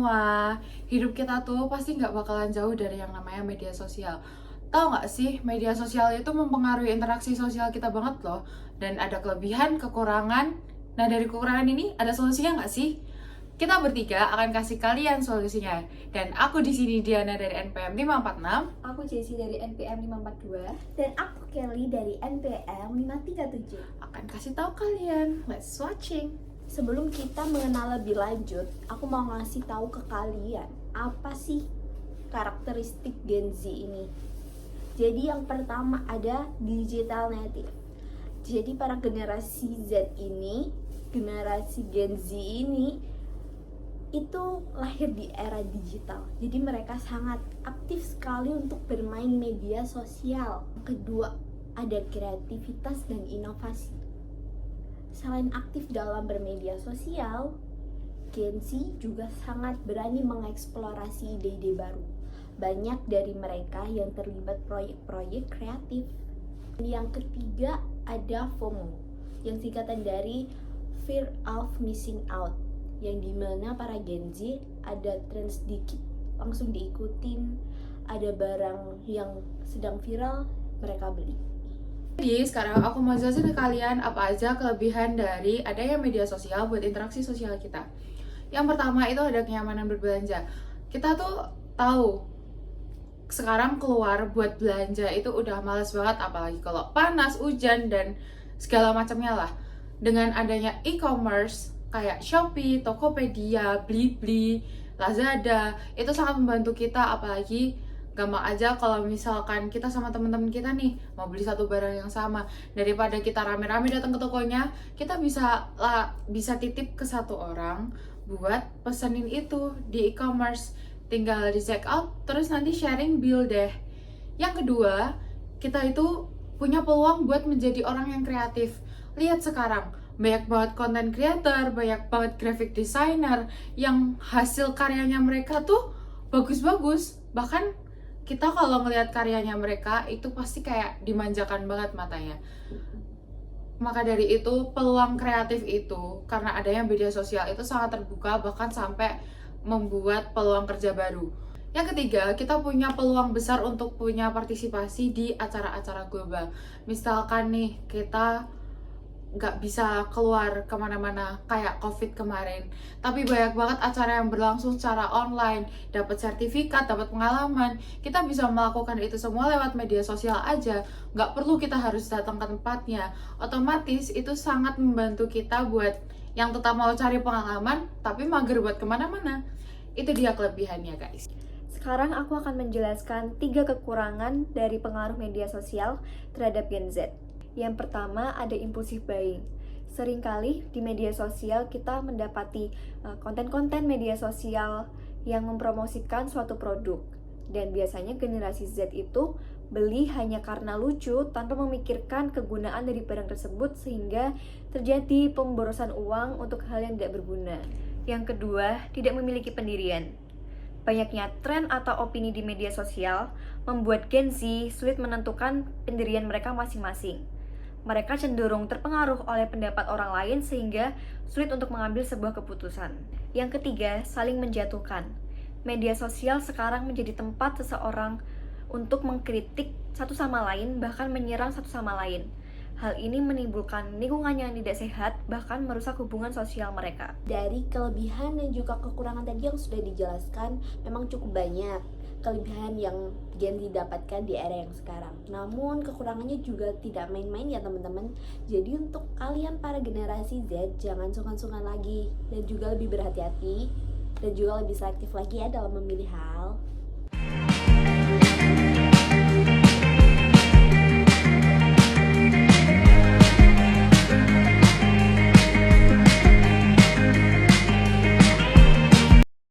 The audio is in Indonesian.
semua, hidup kita tuh pasti nggak bakalan jauh dari yang namanya media sosial. Tahu nggak sih, media sosial itu mempengaruhi interaksi sosial kita banget loh. Dan ada kelebihan, kekurangan. Nah, dari kekurangan ini ada solusinya nggak sih? Kita bertiga akan kasih kalian solusinya. Dan aku di sini Diana dari NPM 546. Aku Jessie dari NPM 542. Dan aku Kelly dari NPM 537. Akan kasih tahu kalian. Let's watching. Sebelum kita mengenal lebih lanjut, aku mau ngasih tahu ke kalian apa sih karakteristik Gen Z ini. Jadi yang pertama ada digital native. Jadi para generasi Z ini, generasi Gen Z ini itu lahir di era digital. Jadi mereka sangat aktif sekali untuk bermain media sosial. Kedua, ada kreativitas dan inovasi. Selain aktif dalam bermedia sosial, Gen Z juga sangat berani mengeksplorasi ide-ide baru. Banyak dari mereka yang terlibat proyek-proyek kreatif. Yang ketiga ada FOMO, yang singkatan dari Fear of Missing Out, yang dimana para Gen Z ada tren sedikit langsung diikutin, ada barang yang sedang viral mereka beli. Jadi sekarang aku mau jelasin ke kalian apa aja kelebihan dari adanya media sosial buat interaksi sosial kita. Yang pertama itu ada kenyamanan berbelanja. Kita tuh tahu sekarang keluar buat belanja itu udah males banget, apalagi kalau panas, hujan, dan segala macamnya lah. Dengan adanya e-commerce kayak Shopee, Tokopedia, Blibli, Lazada, itu sangat membantu kita, apalagi gampang aja kalau misalkan kita sama teman-teman kita nih mau beli satu barang yang sama, daripada kita rame-rame datang ke tokonya, kita bisa titip ke satu orang buat pesenin itu di e-commerce, tinggal di check out terus nanti sharing bill deh. Yang kedua, kita itu punya peluang buat menjadi orang yang kreatif. Lihat sekarang banyak banget content creator, banyak banget graphic designer yang hasil karyanya mereka tuh bagus-bagus. Bahkan kita kalau ngelihat karyanya mereka itu pasti kayak dimanjakan banget matanya. Maka dari itu peluang kreatif itu karena adanya media sosial itu sangat terbuka, bahkan sampai membuat peluang kerja baru. Yang ketiga, kita punya peluang besar untuk punya partisipasi di acara-acara global. Misalkan nih kita nggak bisa keluar kemana-mana kayak COVID kemarin, tapi banyak banget acara yang berlangsung secara online, dapat sertifikat, dapat pengalaman. Kita bisa melakukan itu semua lewat media sosial aja, nggak perlu kita harus datang ke tempatnya. Otomatis itu sangat membantu kita buat yang tetap mau cari pengalaman tapi mager buat kemana-mana. Itu dia kelebihannya, guys. Sekarang aku akan menjelaskan 3 kekurangan dari pengaruh media sosial terhadap Gen Z. Yang pertama ada impulsif buying. Seringkali di media sosial kita mendapati konten-konten media sosial yang mempromosikan suatu produk. Dan biasanya generasi Z itu beli hanya karena lucu tanpa memikirkan kegunaan dari barang tersebut, sehingga terjadi pemborosan uang untuk hal yang tidak berguna. Yang kedua, tidak memiliki pendirian. Banyaknya tren atau opini di media sosial membuat Gen Z sulit menentukan pendirian mereka masing-masing. Mereka cenderung terpengaruh oleh pendapat orang lain sehingga sulit untuk mengambil sebuah keputusan. Yang ketiga, saling menjatuhkan. Media sosial sekarang menjadi tempat seseorang untuk mengkritik satu sama lain, bahkan menyerang satu sama lain. Hal ini menimbulkan lingkungan yang tidak sehat, bahkan merusak hubungan sosial mereka. Dari kelebihan dan juga kekurangan tadi yang sudah dijelaskan, memang cukup banyak kelebihan yang Gen Z dapatkan di era yang sekarang. Namun kekurangannya juga tidak main-main ya teman-teman. Jadi untuk kalian para generasi Z, jangan sungkan-sungkan lagi dan juga lebih berhati-hati dan juga lebih selektif lagi ya dalam memilih hal.